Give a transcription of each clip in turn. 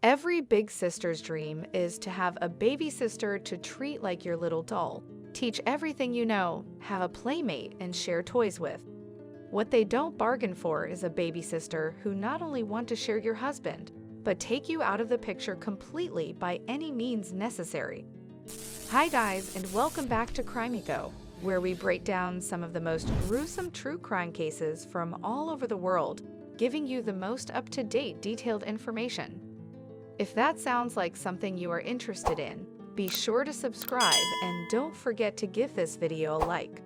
Every big sister's dream is to have a baby sister to treat like your little doll, teach everything you know, have a playmate, and share toys with. What they don't bargain for is a baby sister who not only want to share your husband, but take you out of the picture completely by any means necessary. Hi guys, and welcome back to Crimeco, where we break down some of the most gruesome true crime cases from all over the world, giving you the most up-to-date detailed information. If that sounds like something you are interested in, be sure to subscribe and don't forget to give this video a like.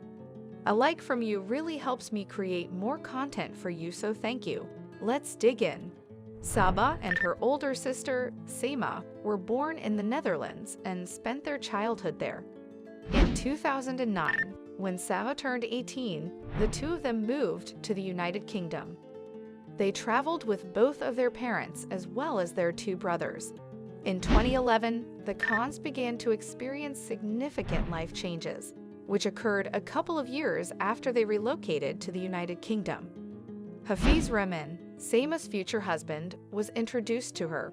A like from you really helps me create more content for you, so thank you. Let's dig in. Saba and her older sister, Seema, were born in the Netherlands and spent their childhood there. In 2009, when Saba turned 18, the two of them moved to the United Kingdom. They traveled with both of their parents as well as their two brothers. In 2011, the Khans began to experience significant life changes, which occurred a couple of years after they relocated to the United Kingdom. Hafiz Rehman, Seema's future husband, was introduced to her.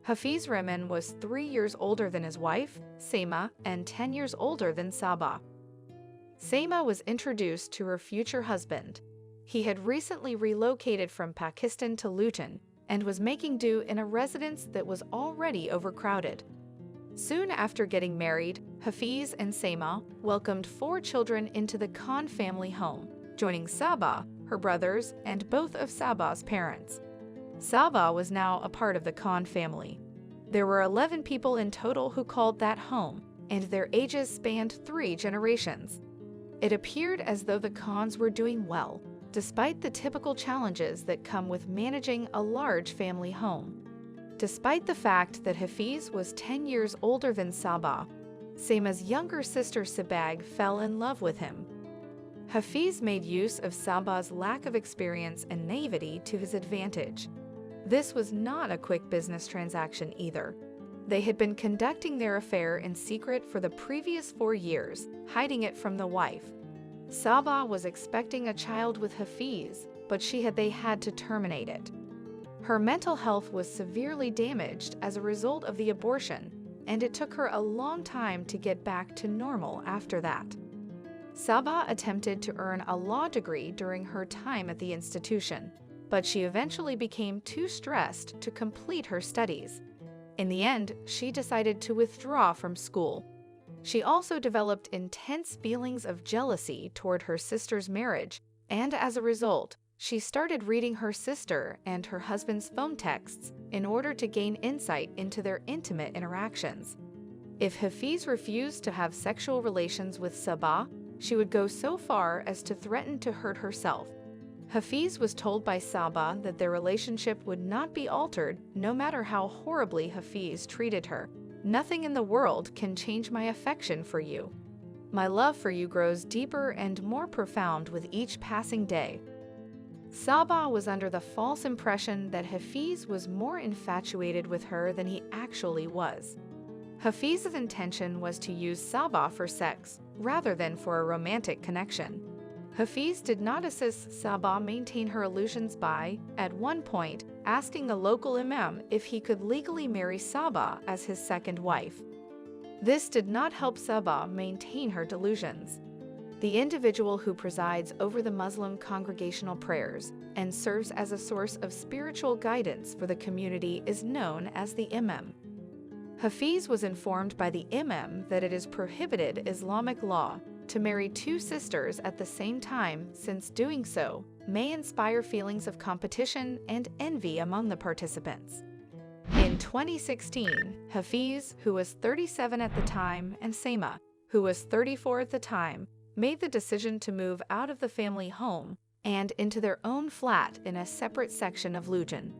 Hafiz Rehman was 3 years older than his wife, Seema, and 10 years older than Saba. Seema was introduced to her future husband. He had recently relocated from Pakistan to Luton and was making do in a residence that was already overcrowded. Soon after getting married, Hafiz and Seema welcomed 4 children into the Khan family home, joining Saba, her brothers, and both of Saba's parents. Saba was now a part of the Khan family. There were 11 people in total who called that home, and their ages spanned 3 generations. It appeared as though the Khans were doing well, despite the typical challenges that come with managing a large family home. Despite the fact that Hafiz was 10 years older than Saba, Seema's younger sister Sabag fell in love with him. Hafiz made use of Saba's lack of experience and naivety to his advantage. This was not a quick business transaction either. They had been conducting their affair in secret for the previous 4 years, hiding it from the wife. Saba was expecting a child with Hafiz, but they had to terminate it. Her mental health was severely damaged as a result of the abortion, and it took her a long time to get back to normal after that. Saba attempted to earn a law degree during her time at the institution, but she eventually became too stressed to complete her studies. In the end, she decided to withdraw from school. She also developed intense feelings of jealousy toward her sister's marriage, and as a result, she started reading her sister and her husband's phone texts in order to gain insight into their intimate interactions. If Hafiz refused to have sexual relations with Saba, she would go so far as to threaten to hurt herself. Hafiz was told by Saba that their relationship would not be altered no matter how horribly Hafiz treated her. "Nothing in the world can change my affection for you. My love for you grows deeper and more profound with each passing day." Saba was under the false impression that Hafiz was more infatuated with her than he actually was. Hafiz's intention was to use Saba for sex, rather than for a romantic connection. Hafiz did not assist Saba maintain her illusions by, at one point, asking a local imam if he could legally marry Saba as his second wife. This did not help Saba maintain her delusions. The individual who presides over the Muslim congregational prayers and serves as a source of spiritual guidance for the community is known as the imam. Hafiz was informed by the imam that it is prohibited Islamic law to marry 2 sisters at the same time, since doing so may inspire feelings of competition and envy among the participants. In 2016, Hafiz, who was 37 at the time, and Seema, who was 34 at the time, made the decision to move out of the family home and into their own flat in a separate section of Luton.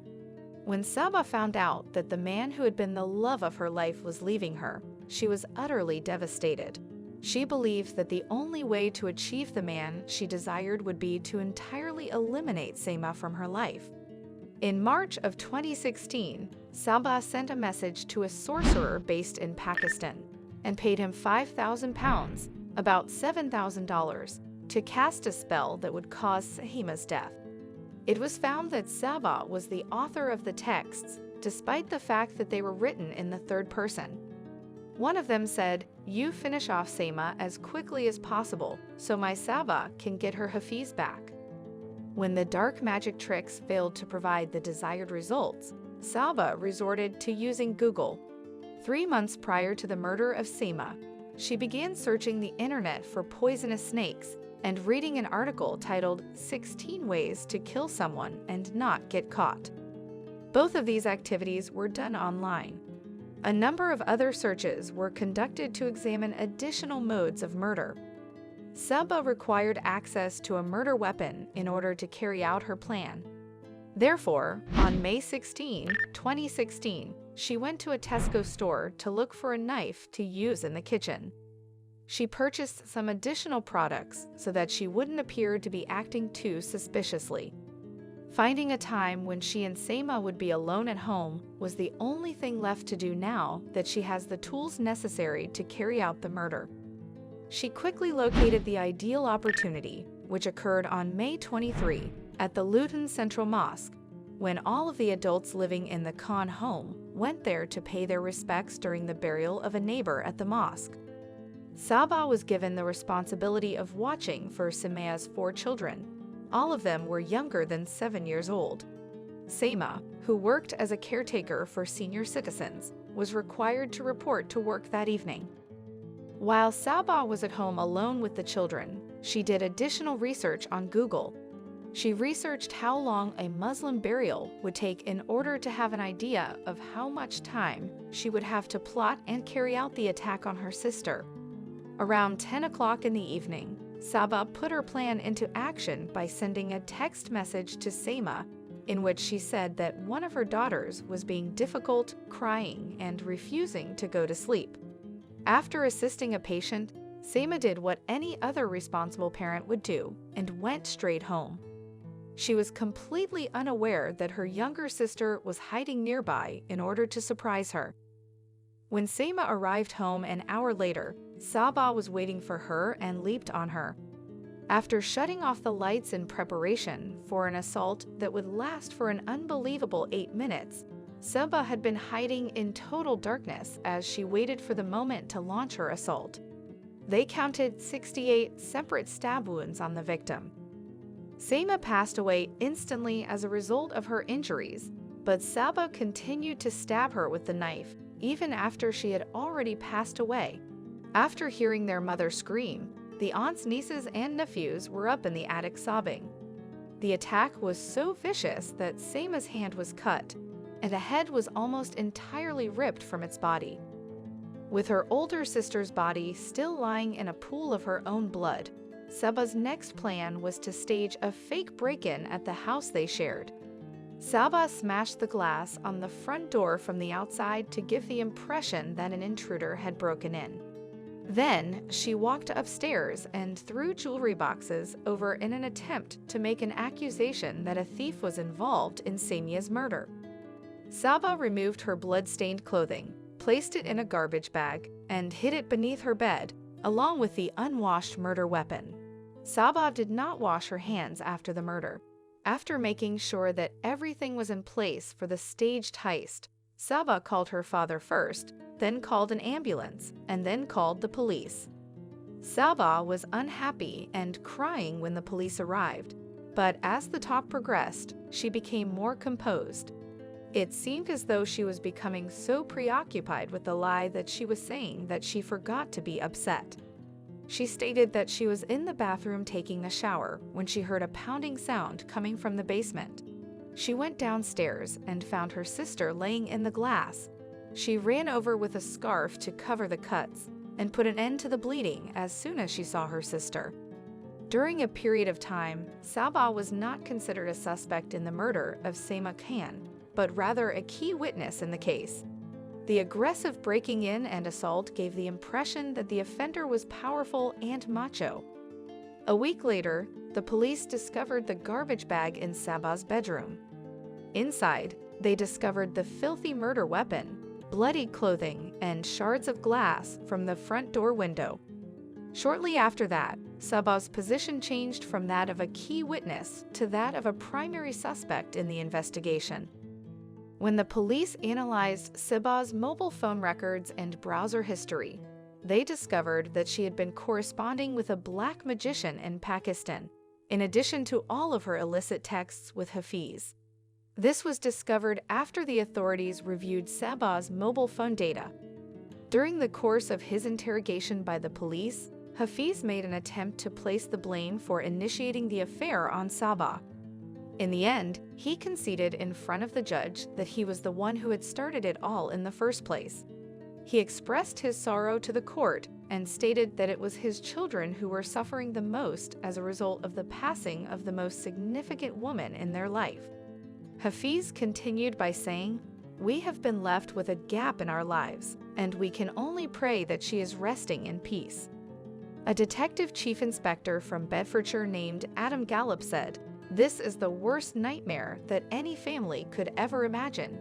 When Saba found out that the man who had been the love of her life was leaving her, she was utterly devastated. She believed that the only way to achieve the man she desired would be to entirely eliminate Seema from her life. In March of 2016, Saba sent a message to a sorcerer based in Pakistan and paid him £5,000, about $7,000, to cast a spell that would cause Seema's death. It was found that Saba was the author of the texts despite the fact that they were written in the third person. One of them said, "You finish off Seima as quickly as possible so my Saba can get her Hafiz back." When the dark magic tricks failed to provide the desired results, Saba resorted to using Google. 3 months prior to the murder of Seima, she began searching the internet for poisonous snakes and reading an article titled 16 Ways to Kill Someone and Not Get Caught. Both of these activities were done online. A number of other searches were conducted to examine additional modes of murder. Saba required access to a murder weapon in order to carry out her plan. Therefore, on May 16, 2016, she went to a Tesco store to look for a knife to use in the kitchen. She purchased some additional products so that she wouldn't appear to be acting too suspiciously. Finding a time when she and Seima would be alone at home was the only thing left to do now that she has the tools necessary to carry out the murder. She quickly located the ideal opportunity, which occurred on May 23 at the Luton Central Mosque, when all of the adults living in the Khan home went there to pay their respects during the burial of a neighbor at the mosque. Saba was given the responsibility of watching for Semaia's 4 children. All of them were younger than 7 years old. Seima, who worked as a caretaker for senior citizens, was required to report to work that evening. While Saba was at home alone with the children, she did additional research on Google. She researched how long a Muslim burial would take in order to have an idea of how much time she would have to plot and carry out the attack on her sister. Around 10 o'clock in the evening, Saba put her plan into action by sending a text message to Seima in which she said that one of her daughters was being difficult, crying, and refusing to go to sleep. After assisting a patient, Seima did what any other responsible parent would do and went straight home. She was completely unaware that her younger sister was hiding nearby in order to surprise her. When Seima arrived home an hour later, Saba was waiting for her and leaped on her. After shutting off the lights in preparation for an assault that would last for an unbelievable 8 minutes, Saba had been hiding in total darkness as she waited for the moment to launch her assault. They counted 68 separate stab wounds on the victim. Seima passed away instantly as a result of her injuries, but Saba continued to stab her with the knife even after she had already passed away. After hearing their mother scream, the aunts, nieces, and nephews were up in the attic sobbing. The attack was so vicious that Seima's hand was cut, and a head was almost entirely ripped from its body. With her older sister's body still lying in a pool of her own blood, Saba's next plan was to stage a fake break-in at the house they shared. Saba smashed the glass on the front door from the outside to give the impression that an intruder had broken in. Then, she walked upstairs and threw jewelry boxes over in an attempt to make an accusation that a thief was involved in Seimia's murder. Saba removed her blood-stained clothing, placed it in a garbage bag, and hid it beneath her bed, along with the unwashed murder weapon. Saba did not wash her hands after the murder. After making sure that everything was in place for the staged heist, Saba called her father first, then called an ambulance, and then called the police. Saba was unhappy and crying when the police arrived, but as the talk progressed, she became more composed. It seemed as though she was becoming so preoccupied with the lie that she was saying that she forgot to be upset. She stated that she was in the bathroom taking a shower when she heard a pounding sound coming from the basement. She went downstairs and found her sister laying in the glass. She ran over with a scarf to cover the cuts and put an end to the bleeding as soon as she saw her sister. During a period of time, Saba was not considered a suspect in the murder of Seima Khan, but rather a key witness in the case. The aggressive breaking in and assault gave the impression that the offender was powerful and macho. A week later, the police discovered the garbage bag in Saba's bedroom. Inside, they discovered the filthy murder weapon, bloodied clothing, and shards of glass from the front door window. Shortly after that, Saba's position changed from that of a key witness to that of a primary suspect in the investigation. When the police analyzed Sabah's mobile phone records and browser history, they discovered that she had been corresponding with a black magician in Pakistan, in addition to all of her illicit texts with Hafiz. This was discovered after the authorities reviewed Sabah's mobile phone data. During the course of his interrogation by the police, Hafiz made an attempt to place the blame for initiating the affair on Sabah. In the end, he conceded in front of the judge that he was the one who had started it all in the first place. He expressed his sorrow to the court and stated that it was his children who were suffering the most as a result of the passing of the most significant woman in their life. Hafiz continued by saying, "We have been left with a gap in our lives, and we can only pray that she is resting in peace." A detective chief inspector from Bedfordshire named Adam Gallup said, "This is the worst nightmare that any family could ever imagine."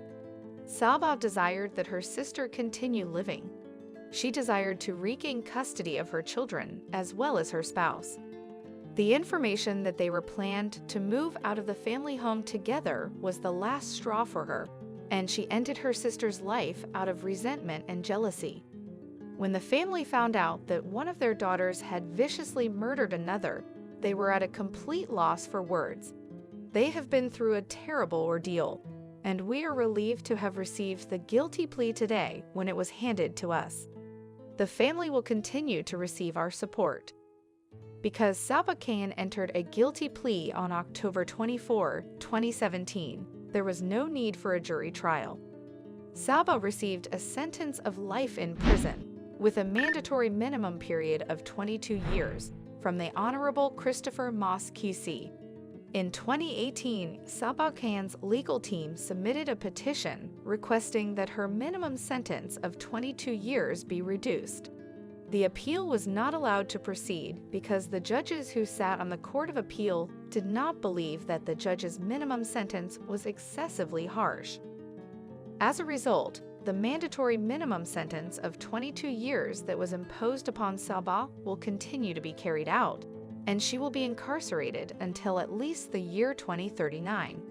Sabah desired that her sister continue living. She desired to regain custody of her children as well as her spouse. The information that they were planned to move out of the family home together was the last straw for her, and she ended her sister's life out of resentment and jealousy. When the family found out that one of their daughters had viciously murdered another, they were at a complete loss for words. They have been through a terrible ordeal, and we are relieved to have received the guilty plea today when it was handed to us. The family will continue to receive our support. Because Sabah Khan entered a guilty plea on October 24, 2017, there was no need for a jury trial. Sabah received a sentence of life in prison, with a mandatory minimum period of 22 years, from the Honorable Christopher Moss QC. In 2018, Sabah Khan's legal team submitted a petition requesting that her minimum sentence of 22 years be reduced. The appeal was not allowed to proceed because the judges who sat on the Court of Appeal did not believe that the judge's minimum sentence was excessively harsh. As a result, the mandatory minimum sentence of 22 years that was imposed upon Sabah will continue to be carried out, and she will be incarcerated until at least the year 2039.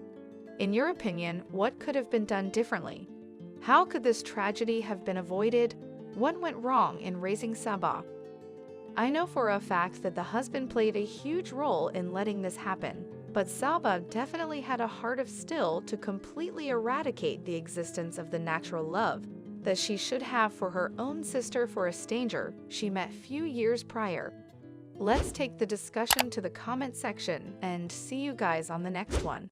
In your opinion, what could have been done differently? How could this tragedy have been avoided? What went wrong in raising Sabah? I know for a fact that the husband played a huge role in letting this happen, but Sabah definitely had a heart of steel to completely eradicate the existence of the natural love that she should have for her own sister for a stranger she met few years prior. Let's take the discussion to the comment section and see you guys on the next one.